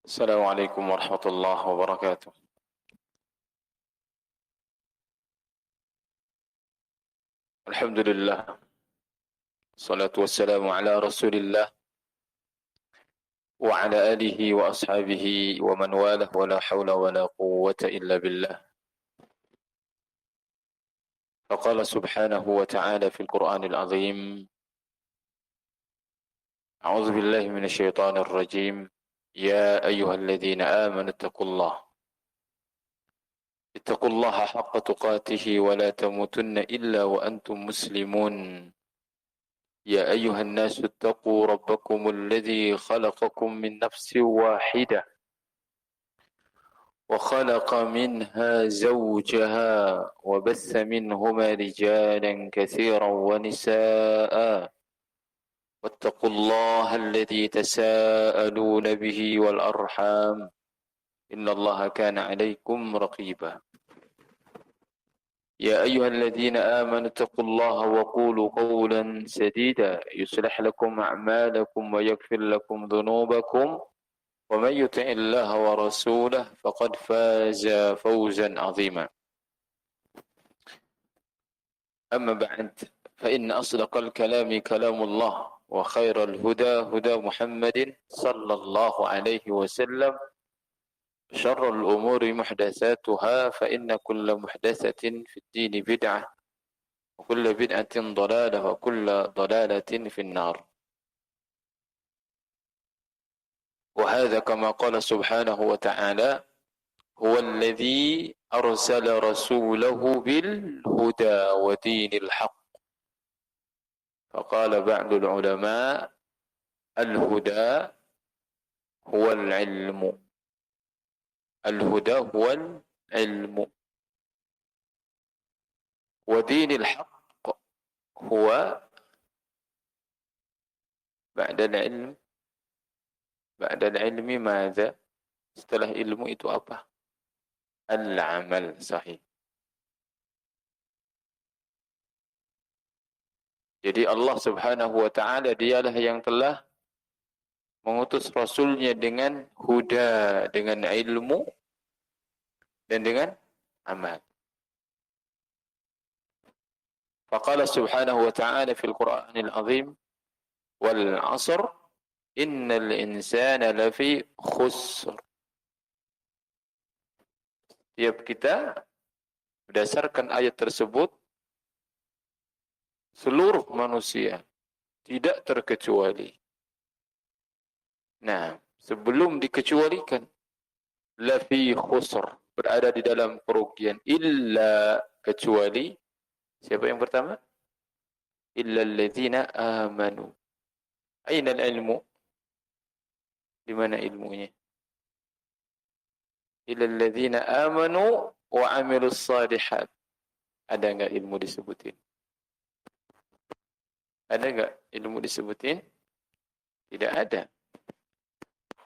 السلام عليكم ورحمة الله وبركاته. الحمد لله، الصلاة والسلام على رسول الله وعلى آله وأصحابه ومن والاه، ولا حول ولا قوة إلا بالله. فقال سبحانه وتعالى في القرآن العظيم: أعوذ بالله من الشيطان الرجيم. يا أيها الذين آمنوا اتقوا الله حق تقاته ولا تموتن إلا وأنتم مسلمون. يا أيها الناس اتقوا ربكم الذي خلقكم من نفس واحدة وخلق منها زوجها وبث منهما رجالا كثيرا ونساء، واتقوا الله الذي تساءلون به والأرحام إن الله كان عليكم رقيبا. يا أيها الذين آمنوا اتقوا الله وقولوا قولا سديدا يصلح لكم أعمالكم ويغفر لكم ذنوبكم، ومن يطع الله ورسوله فقد فاز فوزا عظيما. أما بعد، فإن أصدق الكلام كلام الله، وخير الهدى هدى محمد صلى الله عليه وسلم، شر الأمور محدثاتها، فإن كل محدثة في الدين بدعة، وكل بدعة ضلالة، وكل ضلالة في النار. وهذا كما قال سبحانه وتعالى: هو الذي أرسل رسوله بالهدى ودين الحق. فقال بعض العلماء: الهدى هو العلم، الهدى هو العلم، ودين الحق هو بعد العلم. بعد العلم ماذا؟ Setelah ilmu itu apa? Al-amal sahih. Jadi Allah Subhanahu wa ta'ala dialah yang telah mengutus Rasulnya dengan huda, dengan ilmu, dan dengan amal. Faqala Subhanahu wa ta'ala fil Qur'anil azim: wal 'asr innal insana lafi khusr. Tiap kita berdasarkan ayat tersebut, seluruh manusia tidak terkecuali. Nah, sebelum dikecualikan, lafi khusr, berada di dalam kerugian, illa, kecuali siapa yang pertama? Illa alladzina amanu. Aina al-ilmu? Di mana ilmunya? Illa alladzina amanu wa amilus salihat. Ada enggak ilmu disebutin? Ada enggak ilmu disebutin? Tidak ada.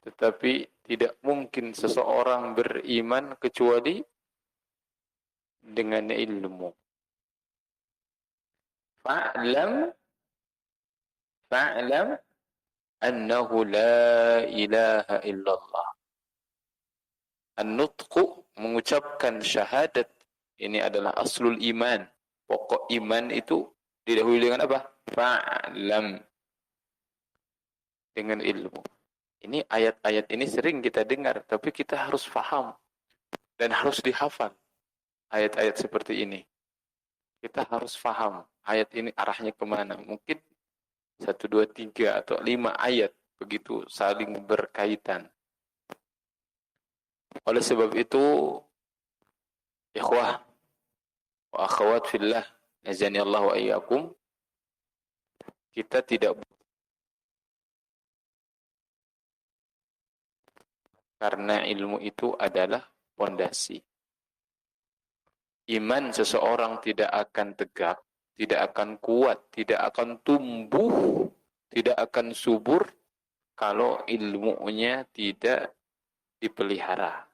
Tetapi tidak mungkin seseorang beriman kecuali dengan ilmu. Fa'lam annahu la ilaha illallah. An-nutqu, mengucapkan syahadat, ini adalah aslul iman. Pokok iman itu didahului dengan apa? Fa'lam, dengan ilmu. Ini ayat-ayat ini sering kita dengar, tapi kita harus faham dan harus dihafal. Ayat-ayat seperti ini kita harus faham. Ayat ini arahnya kemana? Mungkin 1, 2, 3 atau 5 ayat begitu saling berkaitan. Oleh sebab itu, ikhwah wa akhwat fillah, azani Allah wa iyyakum, kita tidak, karena ilmu itu adalah pondasi. Iman seseorang tidak akan tegak, tidak akan kuat, tidak akan tumbuh, tidak akan subur kalau ilmunya tidak dipelihara.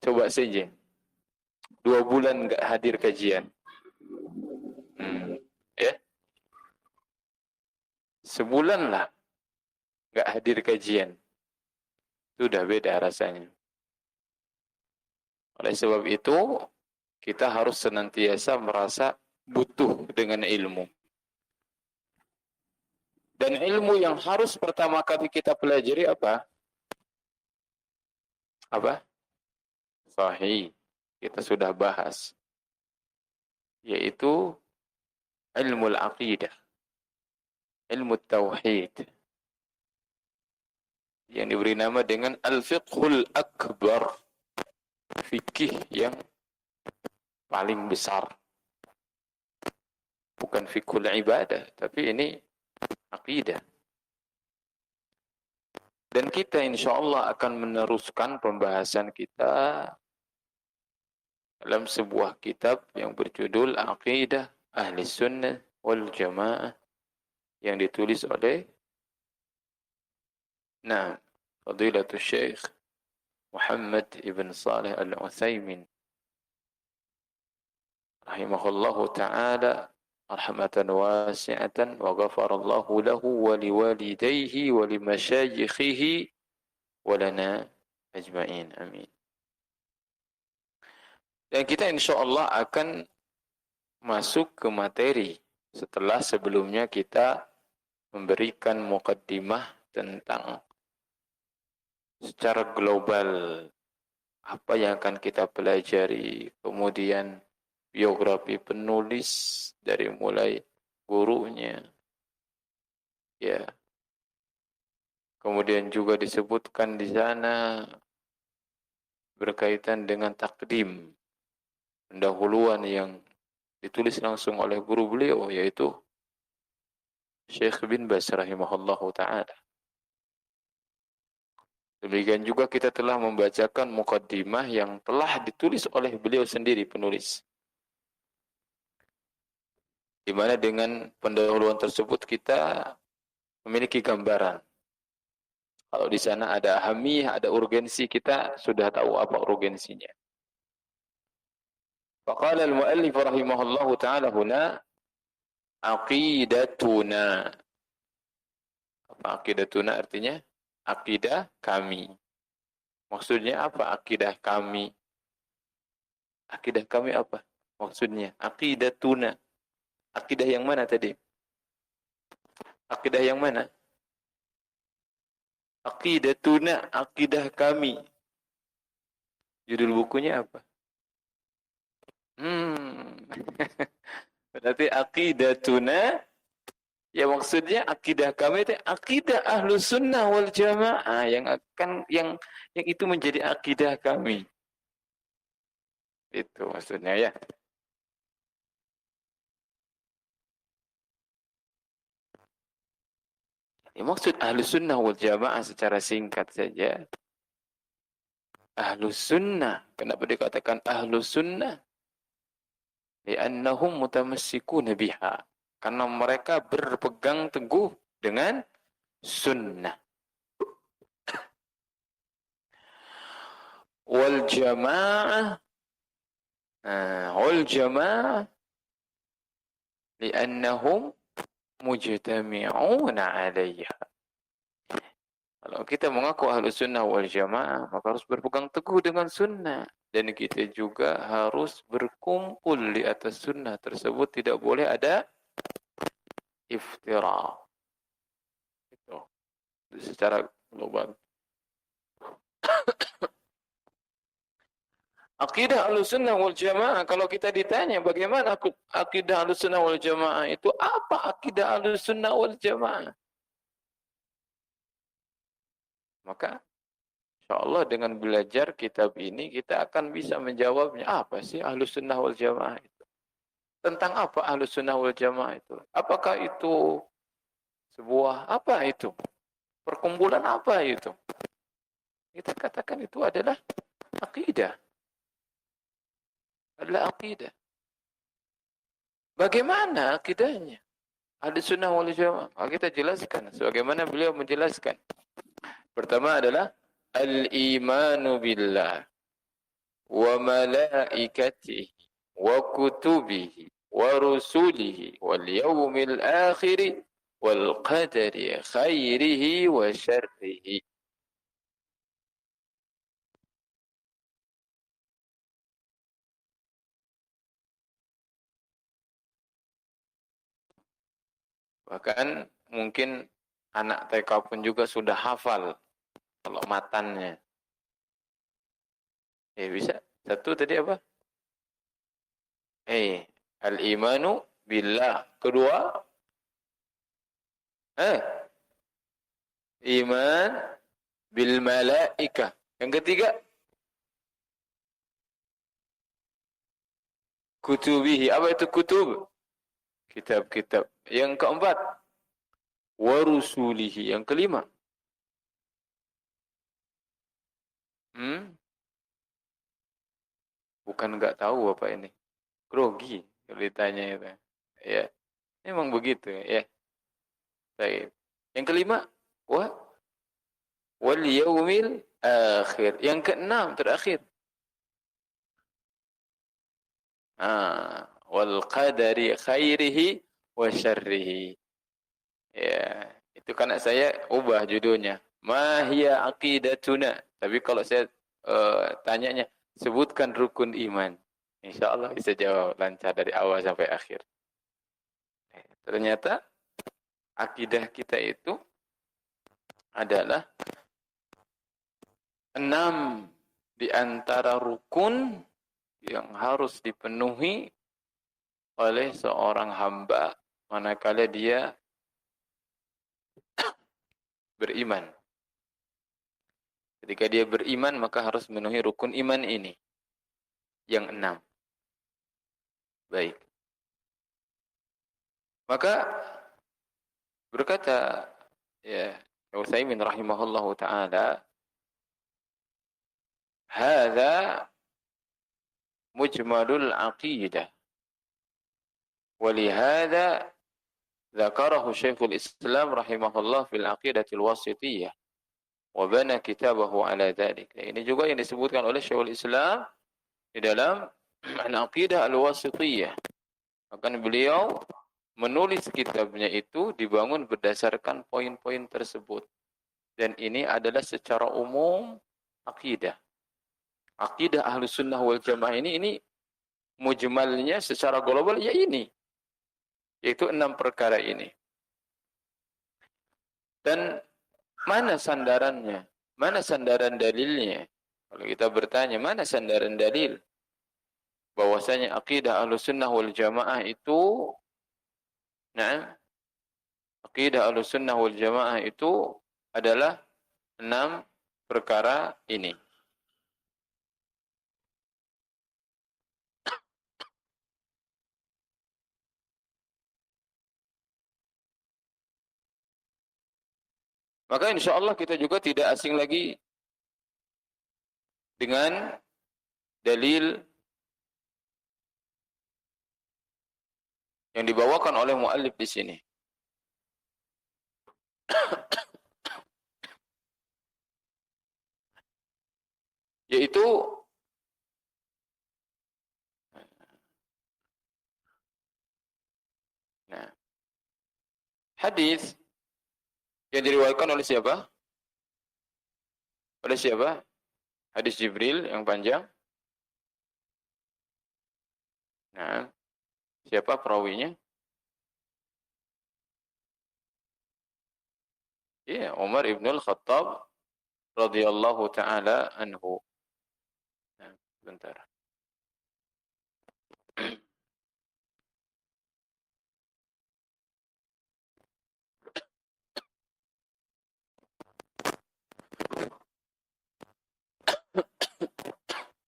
Coba saja 2 bulan enggak hadir kajian, ya, sebulan lah enggak hadir kajian, Sudah beda rasanya. Oleh sebab itu, kita harus senantiasa merasa butuh dengan ilmu. Dan ilmu yang harus pertama kali kita pelajari apa? Apa? Sahih. Kita sudah bahas. Yaitu ilmu al-aqidah. Ilmu tauhid. Yang diberi nama dengan al-fiqhul akbar. Fikih yang paling besar. Bukan fiqhul ibadah. Tapi ini aqidah. Dan kita insya Allah akan meneruskan pembahasan kita dalam sebuah kitab yang berjudul Aqidah Ahli Sunnah wal Jamaah yang ditulis oleh Fadilatul Syekh Muhammad ibn Salih al-Utsaimin rahimahullahu ta'ala rahmatan wasi'atan wa ghafarallahu lahu wa liwalidayhi wa limasyayikhihi wa lana ajma'in. Amin. Dan kita insya Allah akan masuk ke materi setelah sebelumnya kita memberikan muqaddimah tentang secara global apa yang akan kita pelajari, kemudian biografi penulis dari mulai gurunya, ya, kemudian juga disebutkan di sana berkaitan dengan takdim, pendahuluan yang ditulis langsung oleh guru beliau, yaitu Syekh bin Baz rahimahullahu ta'ala. Demikian juga kita telah membacakan muqaddimah yang telah ditulis oleh beliau sendiri, penulis. Di mana dengan pendahuluan tersebut kita memiliki gambaran. Kalau di sana ada ahamiyah, ada urgensi, kita sudah tahu apa urgensinya. Faqala al-muallif rahimahullahu ta'ala huna aqidatuna. Apa aqidatuna artinya? Akidah kami. Maksudnya apa akidah kami? Akidah kami apa? Maksudnya aqidatuna. Akidah yang mana tadi? Akidah yang mana? Aqidatuna, akidah kami. Judul bukunya apa? Berarti aqidatuna, ya maksudnya akidah kami itu akidah Ahlus Sunnah wal Jamaah yang itu menjadi akidah kami. Itu maksudnya ya. Ini maksud Ahlus Sunnah wal Jamaah secara singkat saja. Ahlus Sunnah. Kenapa dikatakan Ahlus Sunnah? Li'annahum mutamassikuna biha. Karena mereka berpegang teguh dengan sunnah. Wal Jamaah. Wal Jamaah. Li'annahum mujtami'una 'alayha. Kalau kita mengaku Ahlus Sunnah wal Jamaah, maka harus berpegang teguh dengan sunnah. Dan kita juga harus berkumpul di atas sunnah tersebut. Tidak boleh ada iftira. Itu secara global. Akidah Ahlussunnah wal Jamaah, kalau kita ditanya bagaimana akidah Ahlussunnah wal Jamaah itu, apa akidah Ahlussunnah wal Jamaah? Maka insyaallah dengan belajar kitab ini kita akan bisa menjawabnya. Apa sih Ahlussunnah wal Jamaah itu? Tentang apa Ahlussunnah wal Jamaah itu? Apakah itu sebuah apa itu? Perkumpulan apa itu? Kita katakan itu adalah akidah. Adalah akidah. Bagaimana akidahnya? Ahlussunnah wal Jamaah. Kita jelaskan sebagaimana beliau menjelaskan. Pertama adalah al-imanu billah wa malaikatihi wa kutubihi wa rusulihi wal yawmil akhir wal qadari khairihi wa syarrihi. Bahkan mungkin anak TK pun juga sudah hafal kalau matannya. Bisa. Satu tadi apa? Al-imanu billah. Kedua, iman bil malaikah. Yang ketiga, kutubihi. Apa itu kutub? Kitab-kitab. Yang keempat, warusulihi. Yang kelima, bukan nggak tahu apa ini. Grogi kalau ditanya itu. Ya, memang begitu ya. Baik. Yang kelima, wal yaumil akhir. Yang keenam terakhir. Wal qadari khairihi wa syarrihi. Ya, itu kan saya ubah judulnya. Ma hiya aqidatuna. Tapi kalau saya tanyanya, sebutkan rukun iman. Insyaallah bisa jawab lancar dari awal sampai akhir. Ternyata akidah kita itu adalah 6 di antara rukun yang harus dipenuhi oleh seorang hamba manakala dia beriman. Ketika dia beriman, maka harus memenuhi rukun iman ini. Yang 6. Baik. Maka berkata Utsaimin rahimahullahu taala, hadza mujmalul aqidah. Walihada ذكره شيخ الإسلام رحمه الله في العقيدة الواسطية وبنى كتابه على ذلك. Ini juga yang disebutkan oleh Syekhul Islam di dalam Al-Aqidah Al-Wasithiyah. Maka beliau menulis kitabnya itu dibangun berdasarkan poin-poin tersebut. Dan ini adalah secara umum akidah. Akidah Ahlus Sunnah wal Jamaah ini mujmalnya secara global ya ini. Yaitu 6 perkara ini. Dan mana sandarannya? Mana sandaran dalilnya? Kalau kita bertanya, mana sandaran dalil? Bahwasanya akidah Ahlussunnah wal Jamaah itu akidah Ahlussunnah wal Jamaah itu adalah 6 perkara ini. Maka insya Allah kita juga tidak asing lagi dengan dalil yang dibawakan oleh muallif di sini. Yaitu hadis yang diriwayatkan oleh siapa? Oleh siapa? Hadis Jibril yang panjang. Siapa perawinya? Umar ibn al-Khattab radhiyallahu ta'ala anhu. Bentar.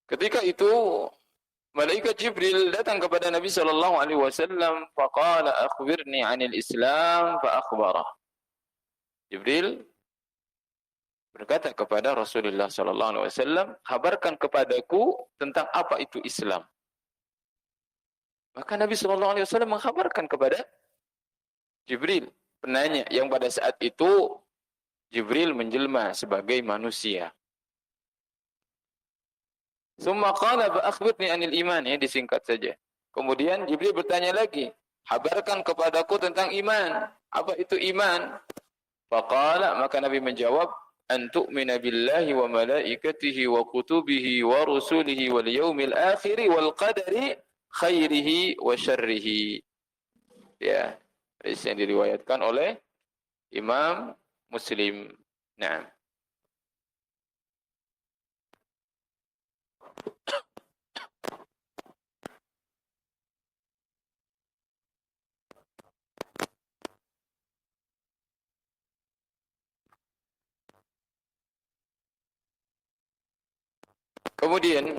Ketika itu malaikat Jibril datang kepada Nabi sallallahu alaihi wasallam, faqala akhbirni 'anil Islam fa akhbarah. Jibril berkata kepada Rasulullah sallallahu alaihi wasallam, kabarkan kepadaku tentang apa itu Islam. Maka Nabi sallallahu alaihi wasallam mengkabarkan kepada Jibril, penanya yang pada saat itu Jibril menjelma sebagai manusia. Summa qala fa akhbirni 'anil iman, disingkat saja. Kemudian Jibril bertanya lagi, kabarkan kepadaku tentang iman. Apa itu iman? Faqala, maka Nabi menjawab, an tu'mina billahi wa malaikatihi wa kutubihi wa rusulihi wal yaumil akhir wal qadari khairihi wa syarrihi. Hadis yang diriwayatkan oleh Imam Muslim. Nah, kemudian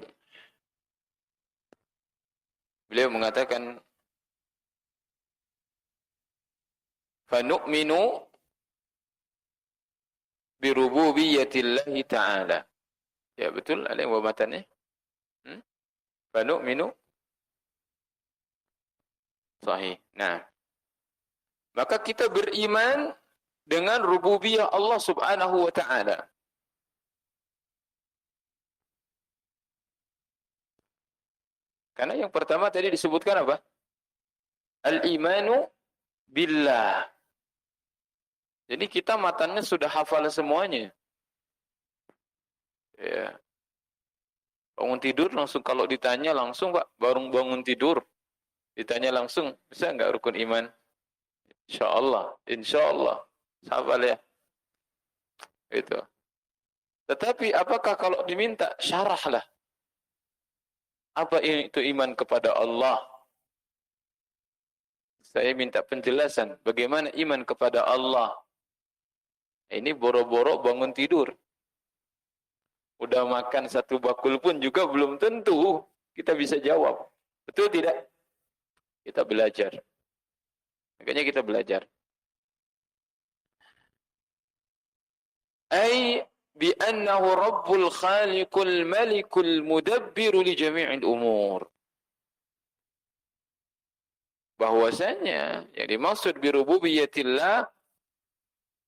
beliau mengatakan, "Fanu'minu birububiyyatillahi ta'ala." Ya betul, ada yang bawa matanya. Fanu'minu sahih. Nah, maka kita beriman dengan rububiyah Allah Subhanahu wa taala. Karena yang pertama tadi disebutkan apa? Al-imanu billah. Jadi kita matanya sudah hafal semuanya. Ya. Bangun tidur langsung, kalau ditanya langsung, Pak, baru bangun tidur. Ditanya langsung, bisa enggak rukun iman? Insyaallah, insyaallah. Hafal ya. Itu. Tetapi apakah kalau diminta syarahlah, apa itu iman kepada Allah? Saya minta penjelasan bagaimana iman kepada Allah. Ini boro-boro bangun tidur. Udah makan satu bakul pun juga belum tentu kita bisa jawab. Betul tidak? Kita belajar. Makanya kita belajar. Ay bi annahu rabbul khaliqul malikul mudabbiru li jami'il umur. Bahwasanya yang dimaksud bi rububiyyatillah,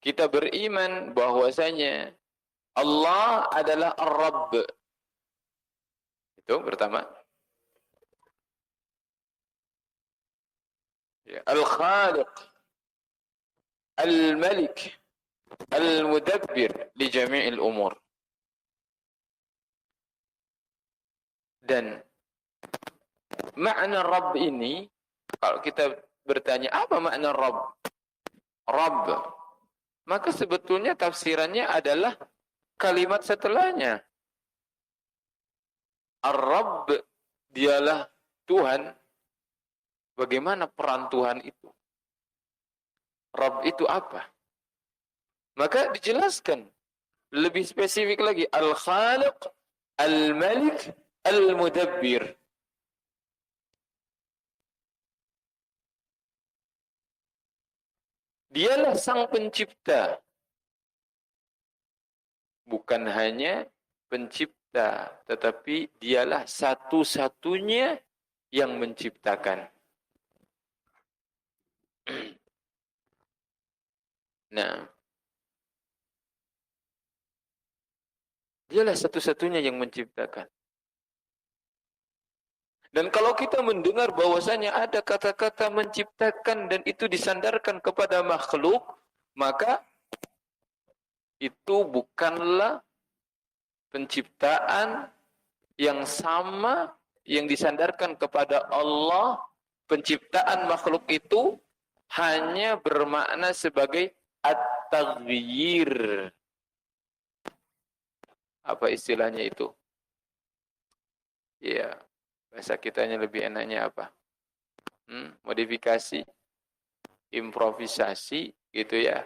kita beriman bahwasanya Allah adalah Ar-Rabb. Itu pertama. Ya. Al-Khaliq, Al-Malik, Al-Mudabbir li jami'il umur. Dan makna Rabb ini, kalau kita bertanya apa makna Rabb? Rabb. Maka sebetulnya tafsirannya adalah kalimat setelahnya. Ar-Rabb, dialah Tuhan. Bagaimana peran Tuhan itu? Rabb itu apa? Maka dijelaskan lebih spesifik lagi, Al-Khaliq, Al-Malik, Al-Mudabbir. Dialah sang pencipta. Bukan hanya pencipta, tetapi dialah satu-satunya yang menciptakan. Nah, dialah satu-satunya yang menciptakan. Dan kalau kita mendengar bahwasanya ada kata-kata menciptakan dan itu disandarkan kepada makhluk, maka itu bukanlah penciptaan yang sama yang disandarkan kepada Allah. Penciptaan makhluk itu hanya bermakna sebagai at-taghyir. Apa istilahnya itu? Ya, bahasa kitanya lebih enaknya apa? Modifikasi, improvisasi, gitu ya.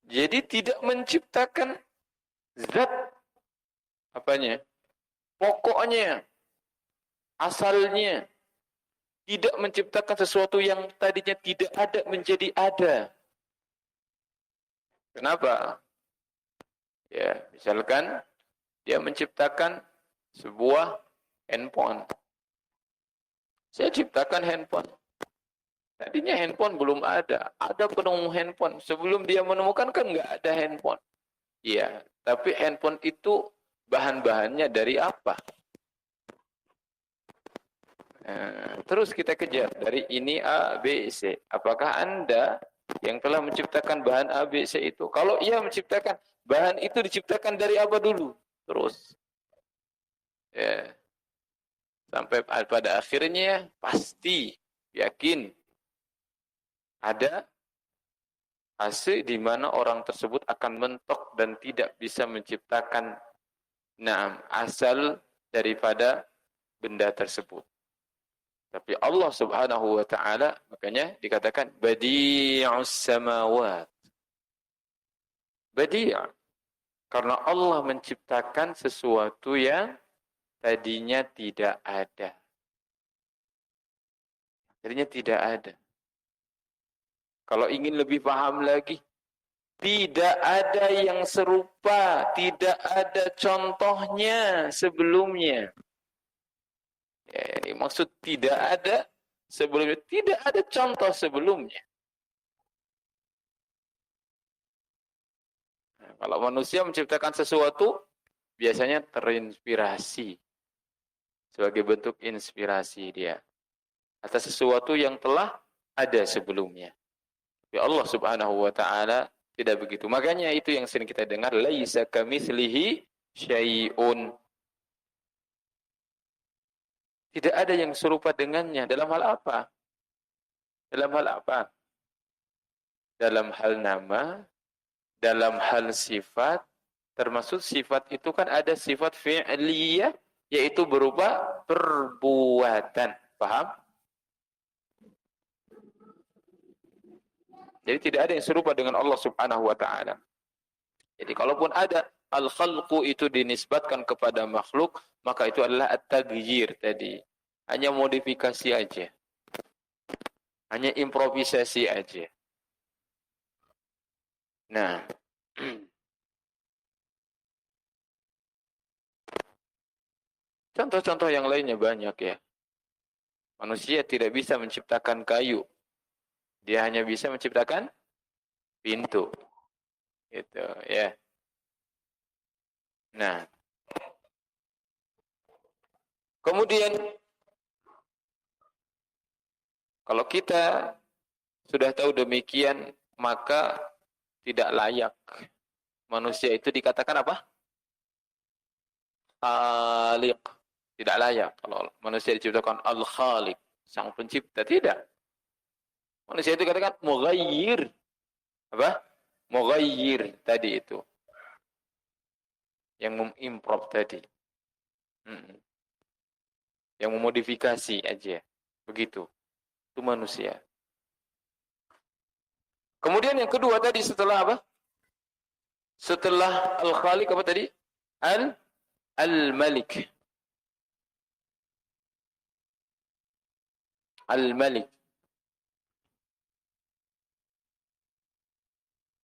Jadi tidak menciptakan zat, apanya? Pokoknya, asalnya. Tidak menciptakan sesuatu yang tadinya tidak ada menjadi ada. Kenapa? Ya, misalkan dia menciptakan sebuah handphone. Saya ciptakan handphone. Tadinya handphone belum ada. Ada penemu handphone. Sebelum dia menemukan kan nggak ada handphone. Iya, tapi handphone itu bahan-bahannya dari apa? Terus kita kejar dari ini A, B, C. Apakah Anda yang telah menciptakan bahan A, B, C itu? Kalau ia menciptakan, bahan itu diciptakan dari apa dulu? Terus. Ya. Sampai pada akhirnya pasti, yakin. ada fase di mana orang tersebut akan mentok dan tidak bisa menciptakan asal daripada benda tersebut. Tapi Allah Subhanahu wa taala makanya dikatakan badi'us samawat. Badi' karena Allah menciptakan sesuatu yang tadinya tidak ada. Tadinya tidak ada. Kalau ingin lebih paham lagi, tidak ada yang serupa, tidak ada contohnya sebelumnya. Ya, ini maksud tidak ada sebelumnya, tidak ada contoh sebelumnya. Nah, kalau manusia menciptakan sesuatu, biasanya terinspirasi sebagai bentuk inspirasi dia atas sesuatu yang telah ada sebelumnya. Tapi Allah Subhanahu wa taala tidak begitu. Makanya itu yang sering kita dengar, laisa kamitslihi syai'un. Tidak ada yang serupa dengannya. Dalam hal apa? Dalam hal apa? Dalam hal nama, dalam hal sifat, termasuk sifat itu kan ada sifat fi'liyah, yaitu berupa perbuatan. Paham? Jadi tidak ada yang serupa dengan Allah Subhanahu wa taala. Jadi kalaupun ada al-khalqu itu dinisbatkan kepada makhluk, maka itu adalah at-taghyir tadi. Hanya modifikasi aja. Hanya improvisasi aja. Nah, contoh-contoh yang lainnya banyak ya. Manusia tidak bisa menciptakan kayu. Dia hanya bisa menciptakan pintu. Gitu ya. Nah, kemudian kalau kita sudah tahu demikian, maka tidak layak manusia itu dikatakan apa? Khaliq. Tidak layak kalau manusia diciptakan al-khaliq, sang pencipta. Tidak. Manusia itu katakan mughayyir. Apa? Mughayyir tadi itu. Yang mengimprov tadi. Yang memodifikasi aja. Begitu. Itu manusia. Kemudian yang kedua tadi setelah apa? Setelah al-khaliq apa tadi? Al-malik. Al-malik.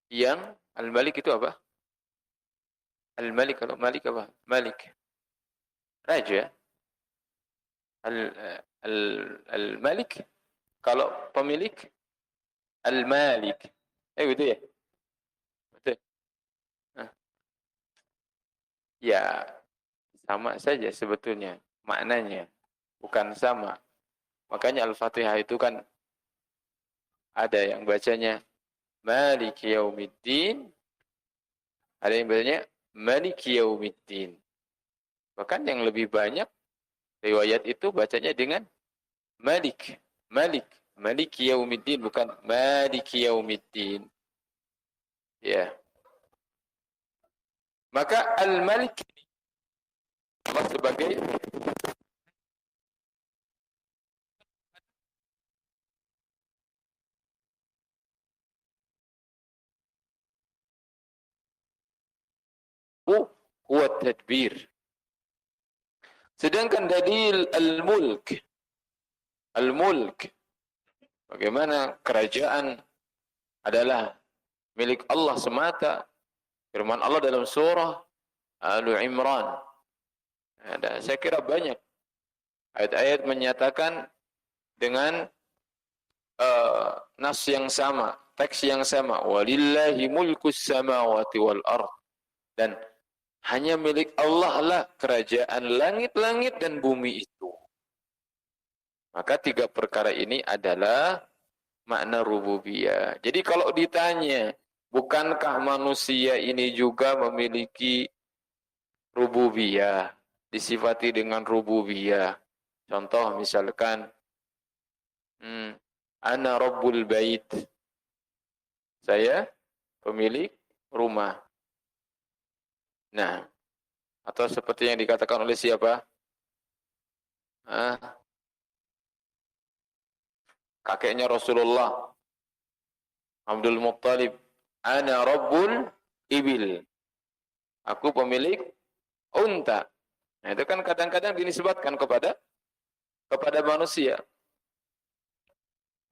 Yang al-malik itu apa? Al-malik, kalau malik apa? Malik. Raja. Al-malik. Kalau pemilik, al-malik. Betul ya? Betul. Ya, sama saja sebetulnya maknanya. Bukan sama. Makanya Al-Fatihah itu kan ada yang bacanya Maliki Yaumiddin, ada yang bacanya Maliki Yaumiddin. Bahkan yang lebih banyak riwayat itu bacanya dengan Malik, Malik, Maliki Yaumiddin, bukan Maliki Yaumiddin. Ya. Maka Al-Malik Allah sebagai huwa tadbir. Sedangkan dalil al-mulk, al-mulk, bagaimana kerajaan adalah milik Allah semata. Firman Allah dalam surah Al-Imran. Saya kira banyak ayat-ayat menyatakan dengan nas yang sama, teks yang sama. Walillahi mulkus samawati wal ard. Dan hanya milik Allah lah kerajaan langit-langit dan bumi itu. Maka tiga perkara ini adalah makna rububiyah. Jadi kalau ditanya, bukankah manusia ini juga memiliki rububiyah, disifati dengan rububiyah? Contoh misalkan, Ana rabbul bait. Saya pemilik rumah. Nah, atau seperti yang dikatakan oleh siapa? Ah, kakeknya Rasulullah, Abdul Muttalib. Ana rabbul ibil. Aku pemilik unta. Nah, itu kan kadang-kadang dinisbatkan kepada manusia.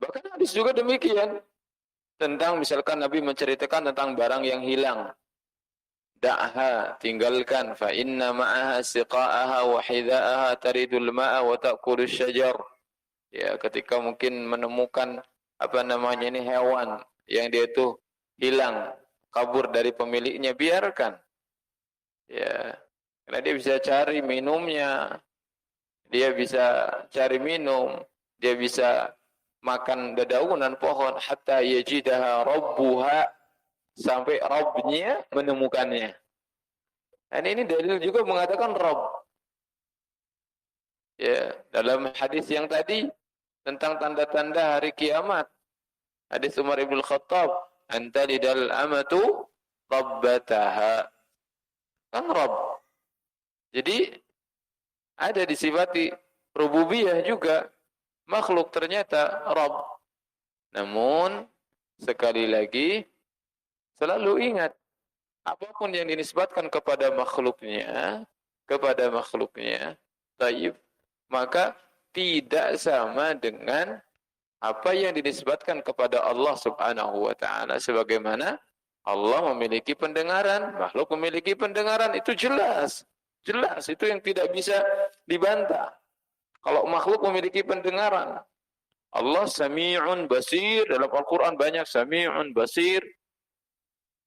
Bahkan hadis juga demikian. Tentang misalkan Nabi menceritakan tentang barang yang hilang. Da'ha, tinggalkan. Fa inna ma'aha siqa'aha wa hidha'aha taridul ma'a wa ta'kulus syajar. Ya, ketika mungkin menemukan apa namanya ini hewan yang dia itu hilang, kabur dari pemiliknya, biarkan. Ya, karena dia bisa cari minumnya, dia bisa cari minum, dia bisa makan dedaunan pohon hatta yajidaha rabbuha, sampai Rabbnya menemukannya. Dan ini dalil juga mengatakan Rabb. Ya, dalam hadis yang tadi tentang tanda-tanda hari kiamat, hadis Umar ibn Khattab, anta lidal amatu rabbataha, kan Rabb. Jadi ada disifati rububiyah juga, makhluk ternyata Rabb. Namun sekali lagi selalu ingat, apapun yang dinisbatkan kepada makhluknya, taib, maka tidak sama dengan apa yang dinisbatkan kepada Allah Subhanahu wa taala. Sebagaimana Allah memiliki pendengaran, makhluk memiliki pendengaran, itu jelas. Jelas, itu yang tidak bisa dibantah. Kalau makhluk memiliki pendengaran, Allah Sami'un Basir, dalam Al-Qur'an banyak Sami'un Basir.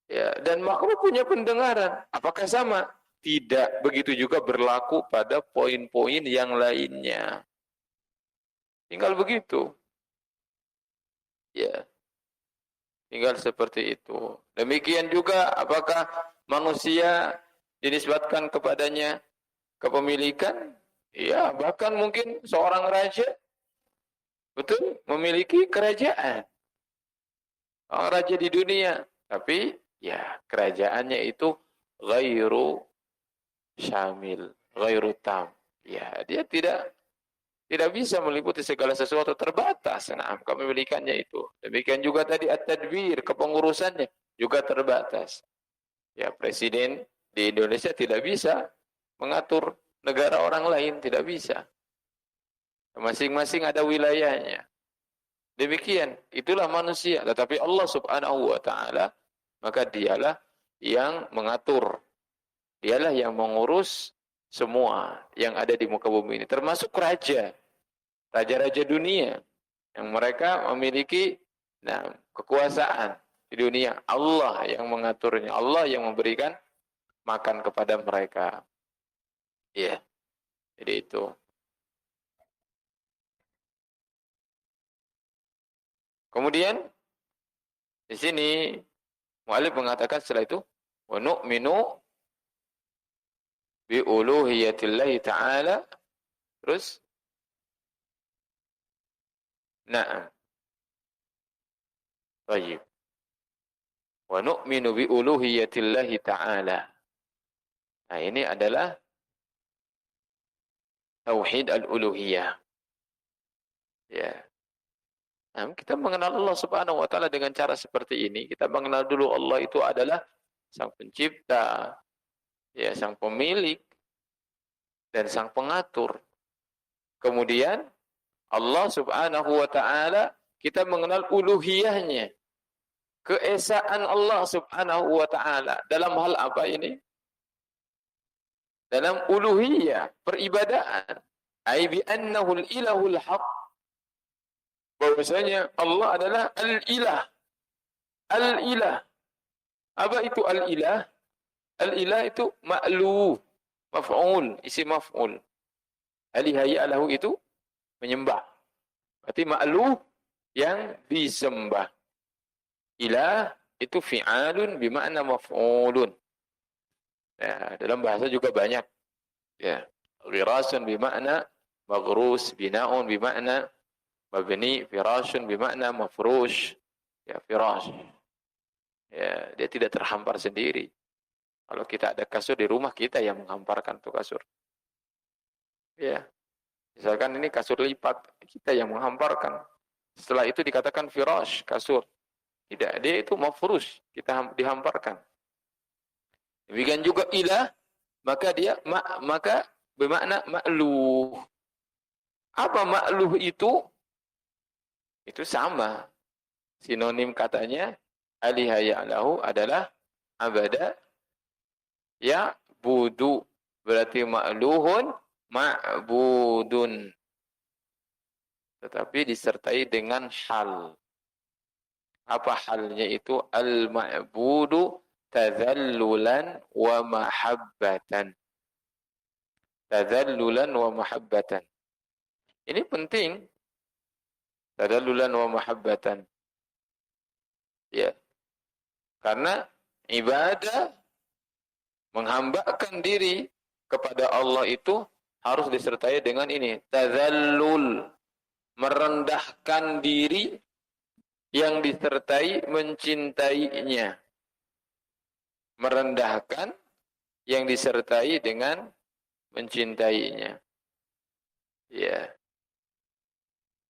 Ya, dan makhluk punya pendengaran. Apakah sama? Tidak. Begitu juga berlaku pada poin-poin yang lainnya. Tinggal begitu. Ya, tinggal seperti itu. Demikian juga apakah manusia dinisbatkan kepadanya kepemilikan? Ya, bahkan mungkin seorang raja betul memiliki kerajaan. Orang raja di dunia, tapi ya kerajaannya itu ghairu syamil, ghairu tam. Ya, dia tidak bisa meliputi segala sesuatu, terbatas. Nah, kepemilikannya itu. Demikian juga tadi at-tadbir, kepengurusannya juga terbatas. Ya, presiden di Indonesia tidak bisa mengatur negara orang lain, tidak bisa. Masing-masing ada wilayahnya. Demikian, itulah manusia. Tetapi Allah Subhanahu wa taala, maka dialah yang mengatur. Dialah yang mengurus semua yang ada di muka bumi ini, termasuk raja. Raja-raja dunia yang mereka memiliki kekuasaan di dunia. Allah yang mengaturnya, Allah yang memberikan makan kepada mereka. Ya, jadi itu. Kemudian di sini mu'allif mengatakan setelah itu, wa nu'minu bi uluhiyatillahi ta'ala. Terus na'am. Baik. Wa nu'minu bi uluhiyatillahi ta'ala. Nah, ini adalah tauhid al-uluhiyah. Ya. Nah, kita mengenal Allah Subhanahu wa taala dengan cara seperti ini. Kita mengenal dulu Allah itu adalah Sang Pencipta, ya, Sang Pemilik dan Sang Pengatur. Kemudian Allah Subhanahu wa taala kita mengenal uluhiyahnya. Keesaan Allah Subhanahu wa taala dalam hal apa ini? Dalam uluhiyah, peribadahan. Ai bi annahu al-ilahul haq. Bahwasanya Allah adalah al-ilah. Al-ilah. Apa itu al-ilah? Al-ilah itu ma'lu, maf'ul, isim maf'ul. Alihaya lahu itu menyembah. Berarti ma'lu yang disembah. Ilah itu fi'alun bima'na maf'ulun. Ya, dalam bahasa juga banyak. Ya, ghirasun bima'na maghrus, bina'un bima'na Mabni firashun bimakna mafrush. Ya, firash. Ya, dia tidak terhampar sendiri. Kalau kita ada kasur di rumah, kita yang menghamparkan tuh kasur. Ya, misalkan ini kasur lipat, kita yang menghamparkan. Setelah itu dikatakan firash, kasur. Tidak, dia itu mafrush, kita dihamparkan. Demikian juga ilah, maka dia maka bermakna ma'luh. Apa ma'luh itu? Itu sama. Sinonim katanya aliha ya'lahu adalah abada ya budu. Berarti ma'luhun ma'budun. Tetapi disertai dengan hal. Apa halnya itu? Al-ma'budu tadhallulan wa mahabbatan. Tadhallulan wa mahabbatan. Ini penting. Tadhallulan wa mahabbatan. Ya. Karena ibadah menghambakan diri kepada Allah itu harus disertai dengan ini. Tadhallul. Merendahkan diri yang disertai mencintainya. Merendahkan yang disertai dengan mencintainya. Ya.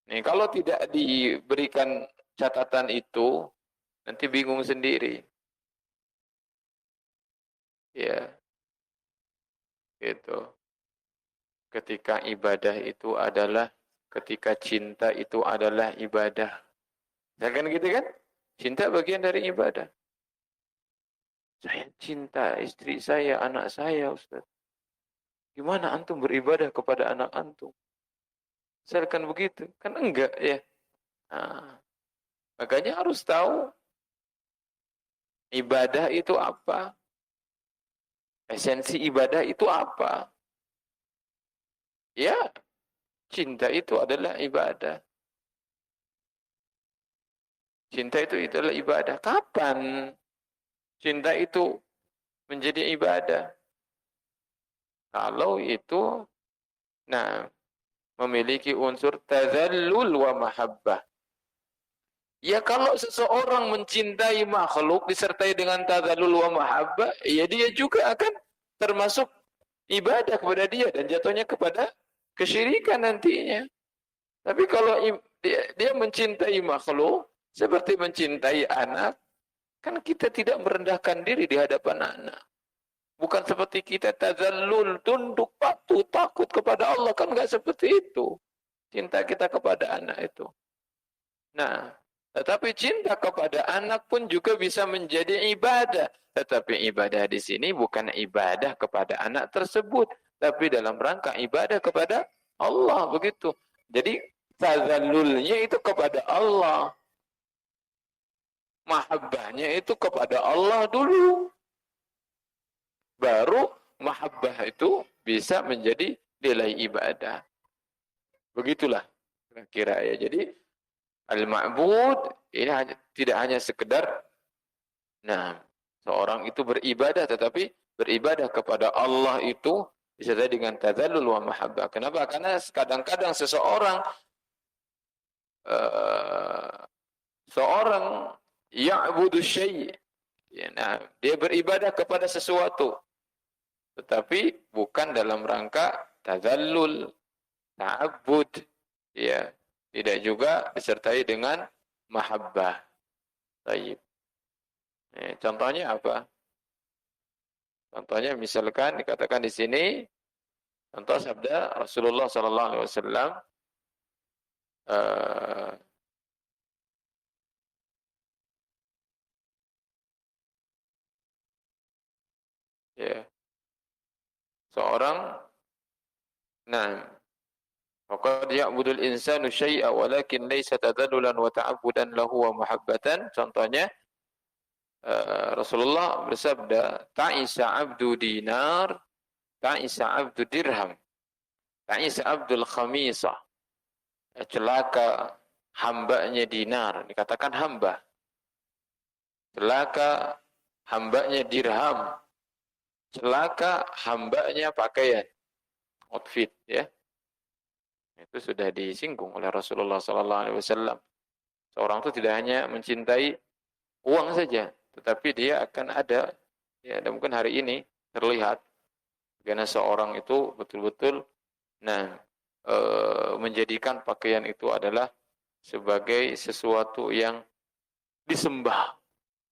Nih, kalau tidak diberikan catatan itu, nanti bingung sendiri. Ya. Gitu. Ketika ibadah itu adalah, ketika cinta itu adalah ibadah. Ya kan gitu kan? Cinta bagian dari ibadah. Saya cinta istri saya, anak saya, Ustaz. Gimana antum beribadah kepada anak antum? Misalkan begitu, kan enggak ya. Nah, makanya harus tahu ibadah itu apa. Esensi ibadah itu apa? Ya, cinta itu adalah ibadah. Cinta itu adalah ibadah. Kapan cinta itu menjadi ibadah? Kalau itu, nah, memiliki unsur tadhallul wa mahabbah. Ya kalau seseorang mencintai makhluk disertai dengan tadhallul wa mahabbah, ya dia juga akan termasuk ibadah kepada dia dan jatuhnya kepada kesyirikan nantinya. Tapi kalau dia mencintai makhluk seperti mencintai anak, kan kita tidak merendahkan diri di hadapan anak. Bukan seperti kita tazallul, tunduk, patuh, takut kepada Allah. Kan enggak seperti itu. Cinta kita kepada anak itu. Nah, tetapi cinta kepada anak pun juga bisa menjadi ibadah. Tetapi ibadah di sini bukan ibadah kepada anak tersebut. Tapi dalam rangka ibadah kepada Allah. Begitu. Jadi, tazallulnya itu kepada Allah. Mahabbahnya itu kepada Allah dulu. Baru mahabbah itu bisa menjadi nilai ibadah. Begitulah kira-kira ya. Jadi al-ma'bud ini tidak hanya sekedar seorang itu beribadah, tetapi beribadah kepada Allah itu disertai dengan tadzallul wa mahabbah. Kenapa? Karena kadang-kadang seseorang seorang ya'budu syai', dia beribadah kepada sesuatu. Tetapi bukan dalam rangka tadzallul, ta'abbud, ya, tidak juga disertai dengan mahabbah. Baik. Contohnya apa? Contohnya misalkan dikatakan di sini, contoh sabda Rasulullah sallallahu alaihi wasallam, ya, seorang faqad ya'budul insanu syai'a walakin laysa tadallulan wa ta'abbudan lahu wa muhabbatan. Contohnya Rasulullah bersabda, ta'isa 'abdu dinar, ta'isa 'abdu dirham, ta'isa 'abdul khamisah. Celaka hambanya dinar, dikatakan hamba. Celaka hambanya dirham. Celaka hambanya pakaian, outfit, ya. Itu sudah disinggung oleh Rasulullah SAW. Seorang itu tidak hanya mencintai uang saja, tetapi dia akan ada, ya, dan mungkin hari ini terlihat karena seorang itu betul-betul, nah, menjadikan pakaian itu adalah sebagai sesuatu yang disembah,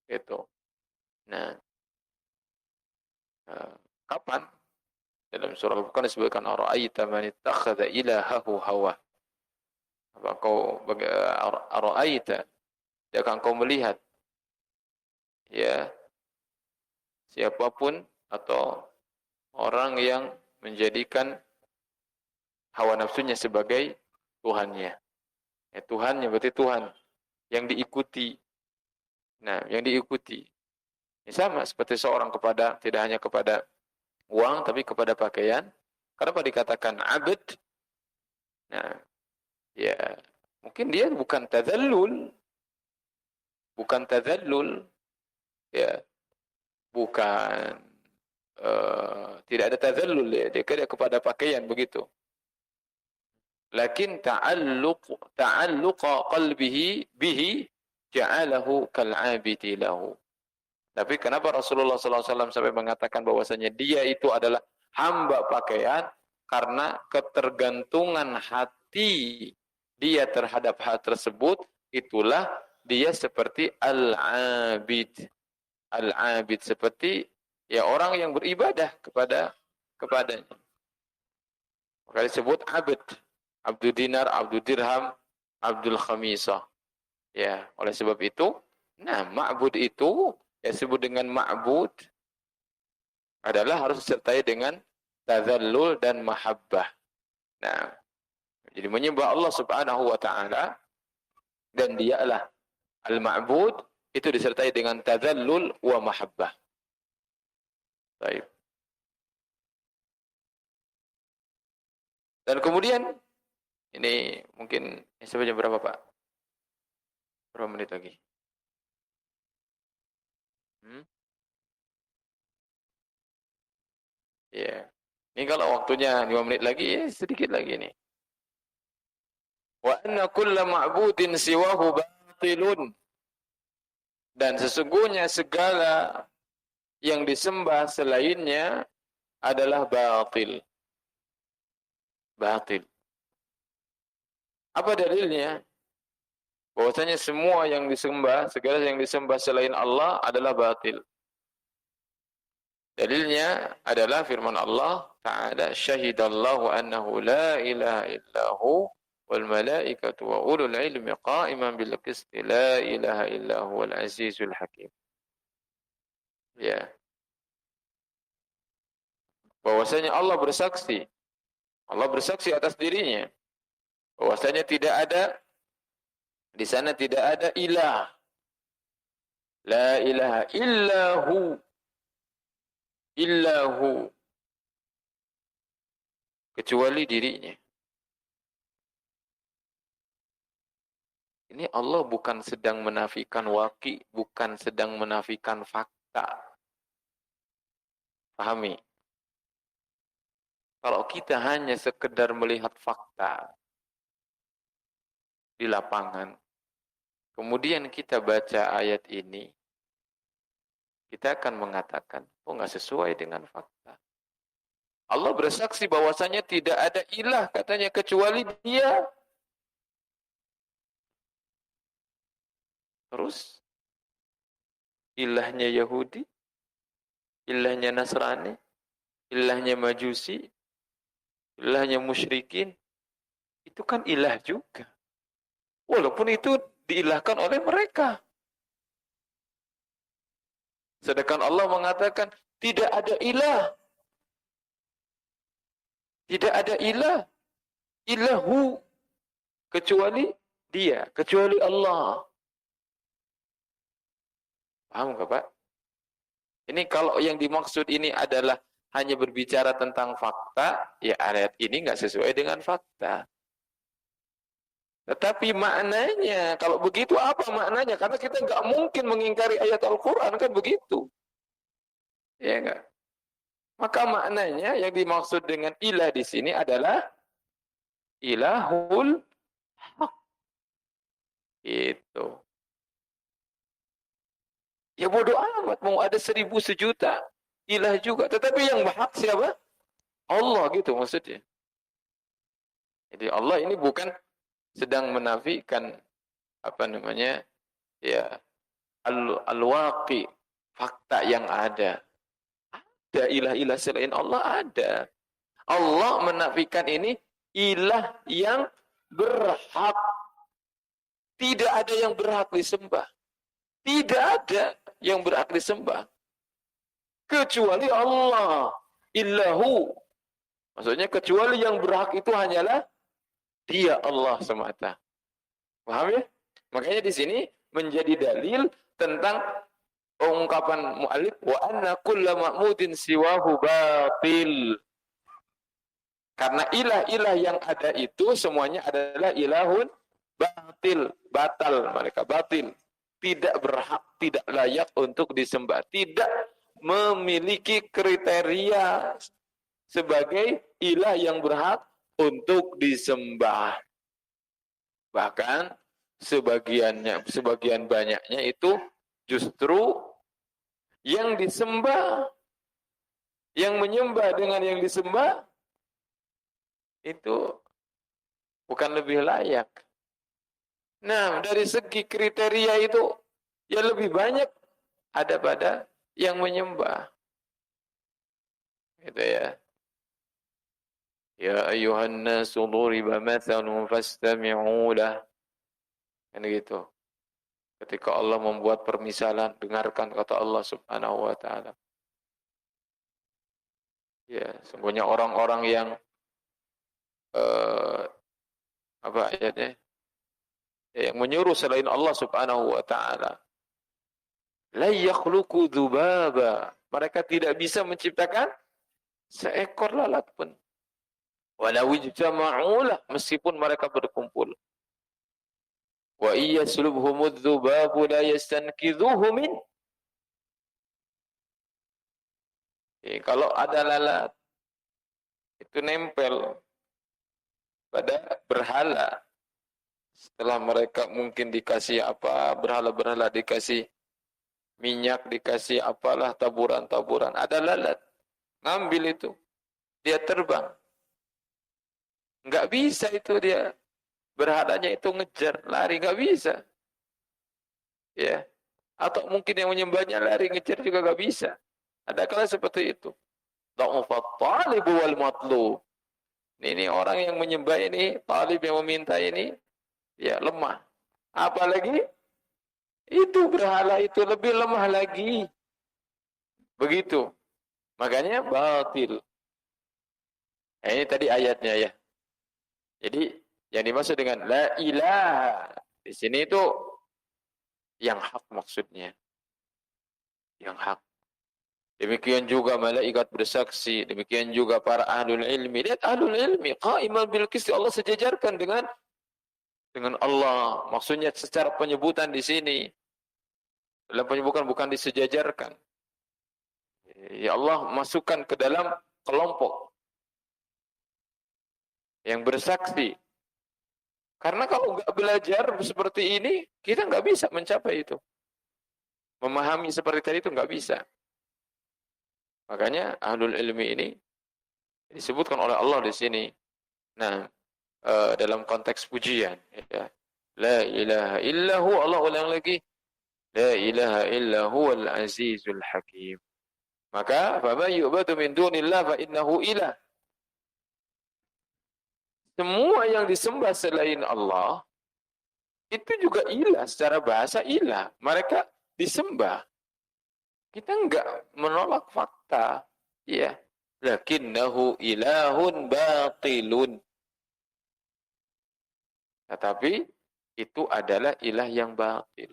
itu. Nah, eh, kapan dalam surah Al-Furqan disebutkan ara'aita man ittakhadha ilahahu hawa. Apa kau ara'aita, adakah kau melihat, ya, siapapun atau orang yang menjadikan hawa nafsunya sebagai Tuhannya. Ya, Tuhannya berarti Tuhan yang diikuti. Nah, yang diikuti. Ini sama seperti seorang kepada, tidak hanya kepada uang, tapi kepada pakaian. Kenapa dikatakan abd? Nah, ya, mungkin dia bukan tadzallul. Bukan tadzallul. Ya, bukan, tidak ada tadzallul, ya. Dia kepada pakaian begitu. Lakin ta'alluqa qalbihi bihi ja'alahu kal'abidi lahu. Tapi kenapa Rasulullah SAW sampai mengatakan bahwasanya dia itu adalah hamba pakaian? Karena ketergantungan hati dia terhadap hal tersebut, itulah dia seperti al-abid. Al-abid seperti, ya, orang yang beribadah kepadanya. Maka disebut abid. Abdul dinar, abdul dirham, abdul khamisah. Ya, oleh sebab itu, nah, ma'bud itu, yang disebut dengan ma'bud adalah harus disertai dengan tadzallul dan mahabbah. Nah, jadi menyembah Allah Subhanahu wa taala dan dialah al-ma'bud, itu disertai dengan tadzallul wa mahabbah. Baik. Dan kemudian ini mungkin sampai jam berapa, Pak? Berapa menit lagi? Ya. Ini kalau waktunya 5 menit lagi, ya sedikit lagi nih. Wa anna kulla ma'budin siwahu batilun. Dan sesungguhnya segala yang disembah selainnya adalah batil. Batil. Apa dalilnya? Bahwasanya semua yang disembah, segala yang disembah selain Allah adalah batil. Dalilnya adalah firman Allah Ta'ala, syahidallahu annahu la ilaha illahu wal malaikatu wa ulul ilmi qa'iman bil qisti la ilaha illahu wal azizul hakim. Ya. Bahwasanya Allah bersaksi atas dirinya bahwasanya tidak ada di sana, tidak ada ilah, la ilaha illahu kecuali dirinya. Ini Allah bukan sedang menafikan waqi, bukan sedang menafikan fakta. Pahami? Kalau kita hanya sekedar melihat fakta di lapangan, kemudian kita baca ayat ini, kita akan mengatakan, oh, nggak sesuai dengan fakta. Allah bersaksi bahwasanya tidak ada ilah katanya kecuali Dia. Terus ilahnya Yahudi, ilahnya Nasrani, ilahnya Majusi, ilahnya musyrikin, itu kan ilah juga. Walaupun itu diilahkan oleh mereka. Sedangkan Allah mengatakan tidak ada ilah. Tidak ada ilah. Ilahu kecuali Dia, kecuali Allah. Paham nggak, Pak? Ini kalau yang dimaksud ini adalah hanya berbicara tentang fakta, ya ayat ini nggak sesuai dengan fakta. Tetapi maknanya, kalau begitu apa maknanya? Karena kita nggak mungkin mengingkari ayat Al-Quran, kan begitu. Ya nggak? Maka maknanya yang dimaksud dengan ilah di sini adalah ilahul haq. Itu. Ya bodoh amat, mau ada 1000 sejuta ilah juga. Tetapi yang berhak siapa? Allah gitu maksudnya. Jadi Allah ini bukan sedang menafikan apa namanya ya al-waqi, fakta yang ada. Ada ilah-ilah selain Allah ada. Allah menafikan ini ilah yang berhak. Tidak ada yang berhak disembah. Tidak ada yang berhak disembah kecuali Allah. Illahu. Maksudnya kecuali yang berhak itu hanyalah Dia, Allah semata. Paham ya? Makanya di sini menjadi dalil tentang ungkapan mu'alif wa anna kulla ma'mudin siwahu batil. Karena ilah-ilah yang ada itu semuanya adalah ilahun batil, batal mereka, batil. Tidak berhak, tidak layak untuk disembah, tidak memiliki kriteria sebagai ilah yang berhak untuk disembah. Bahkan sebagian banyaknya itu justru yang disembah, yang menyembah dengan yang disembah itu bukan lebih layak. Nah, dari segi kriteria itu ya lebih banyak ada pada yang menyembah. Gitu ya. Ya ayuhan nasu duriba mathalun fastami'u lah. Kan gitu. Ketika Allah membuat permisalan, dengarkan kata Allah Subhanahu wa taala. Ya, sungguhnya orang-orang yang apa ayatnya? Yang menyuruh selain Allah Subhanahu wa taala. La yakhluqu dzubaba. Mereka tidak bisa menciptakan seekor lalat pun. Walau ijtama'u lah, meskipun mereka berkumpul. Wa iyaslubhumudz dzubabu la yastankidhuhu min. Kalau ada lalat itu nempel pada berhala. Setelah mereka mungkin dikasih apa, berhala-berhala dikasih minyak, dikasih apalah, taburan-taburan. Ada lalat. Ngambil itu. Dia terbang. Nggak bisa itu dia. Berhalanya itu ngejar, lari. Nggak bisa. Ya. Atau mungkin yang menyembahnya lari, ngejar juga nggak bisa. Ada kala seperti itu. Dha'ufat talibu wal matlub. Ini orang yang menyembah ini, talib yang meminta ini, ya lemah. Apalagi itu berhala itu lebih lemah lagi. Begitu. Makanya batil. Nah, ini tadi ayatnya ya. Jadi yang dimaksud dengan la ilaha di sini itu yang hak maksudnya. Yang hak. Demikian juga malaikat bersaksi, demikian juga para ahlul ilmi. Lihat ahlul ilmi, qa'iman bil qisti, Allah sejajarkan dengan Allah. Maksudnya secara penyebutan di sini. Dalam penyebutan bukan disejajarkan. Ya Allah masukkan ke dalam kelompok yang bersaksi. Karena kalau nggak belajar seperti ini, kita nggak bisa mencapai itu. Memahami seperti tadi itu nggak bisa. Makanya ahlul ilmi ini disebutkan oleh Allah di sini. Nah, dalam konteks pujian, ya. La ilaha illahu, Allah ulang lagi. La ilaha illahu al-azizul hakim. Maka, faman yu'badu min dunillah fa innahu ilah. Semua yang disembah selain Allah, itu juga ilah, secara bahasa ilah. Mereka disembah. Kita enggak menolak fakta. Ya. Lakinnahu ilahun batilun. Tetapi itu adalah ilah yang batil.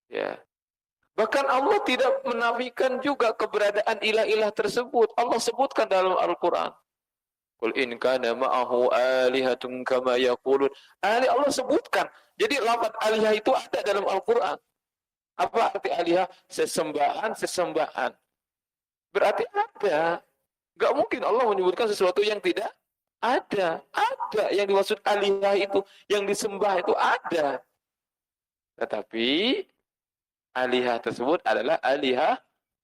Ya. Bahkan Allah tidak menafikan juga keberadaan ilah-ilah tersebut. Allah sebutkan dalam Al-Quran. Qul in kana ma'ahu alihatun kama yaqulun. Allah sebutkan. Jadi lafaz alihah itu ada dalam Al-Quran. Apa arti alihah? Sesembahan. Berarti ada. Gak mungkin Allah menyebutkan sesuatu yang tidak Ada yang dimaksud alihah itu, yang disembah itu ada. Tetapi alihah tersebut adalah alihah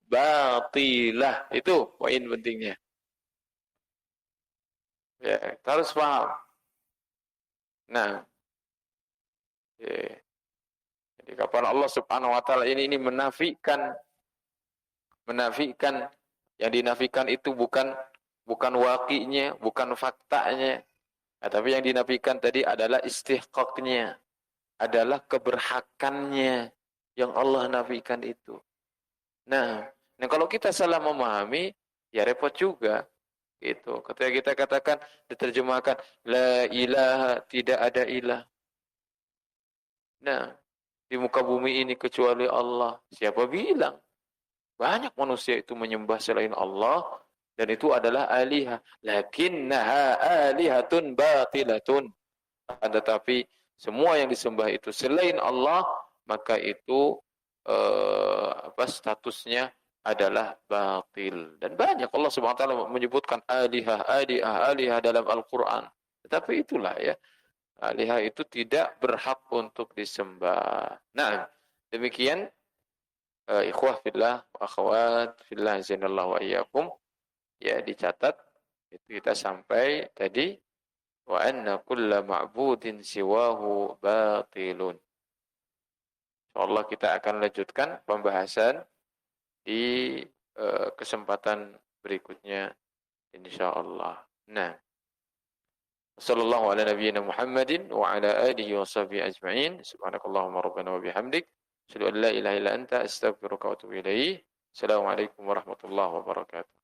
batilah. Itu poin pentingnya. Ya, kita harus paham. Nah, ya. Jadi kapan Allah Subhanahu wa taala ini menafikan yang dinafikan itu bukan waqi'nya, bukan faktanya, tapi yang dinafikan tadi adalah istihqaqnya, adalah keberhakannya yang Allah nafikan itu. Nah, kalau kita salah memahami, ya repot juga. Gitu. Ketika kita katakan, diterjemahkan, la ilaha, tidak ada ilah. Nah, di muka bumi ini kecuali Allah. Siapa bilang? Banyak manusia itu menyembah selain Allah, dan itu adalah alihah. Lakinnaha alihatun batilatun. Tetapi semua yang disembah itu selain Allah, maka itu statusnya adalah batil. Dan banyak Allah Subhanahu wa taala menyebutkan alihah dalam Al-Qur'an. Tetapi itulah ya, alihah itu tidak berhak untuk disembah. Nah, demikian ikhwah fillah wa akhwat fillah azanallahu wa iyyakum, ya dicatat itu kita sampai tadi wa anna kulla ma'budin siwahu batilun. Insyaallah kita akan lanjutkan pembahasan di kesempatan berikutnya insyaallah. Nah, sallallahu ala nabiyyina Muhammadin wa ala alihi wa sahbihi ajma'in. Subhanakallahumma rabbana wa bihamdik, asyhadu an la ilaha illa anta, astaghfiruka wa atubu ilaik. Assalamualaikum warahmatullahi wabarakatuh.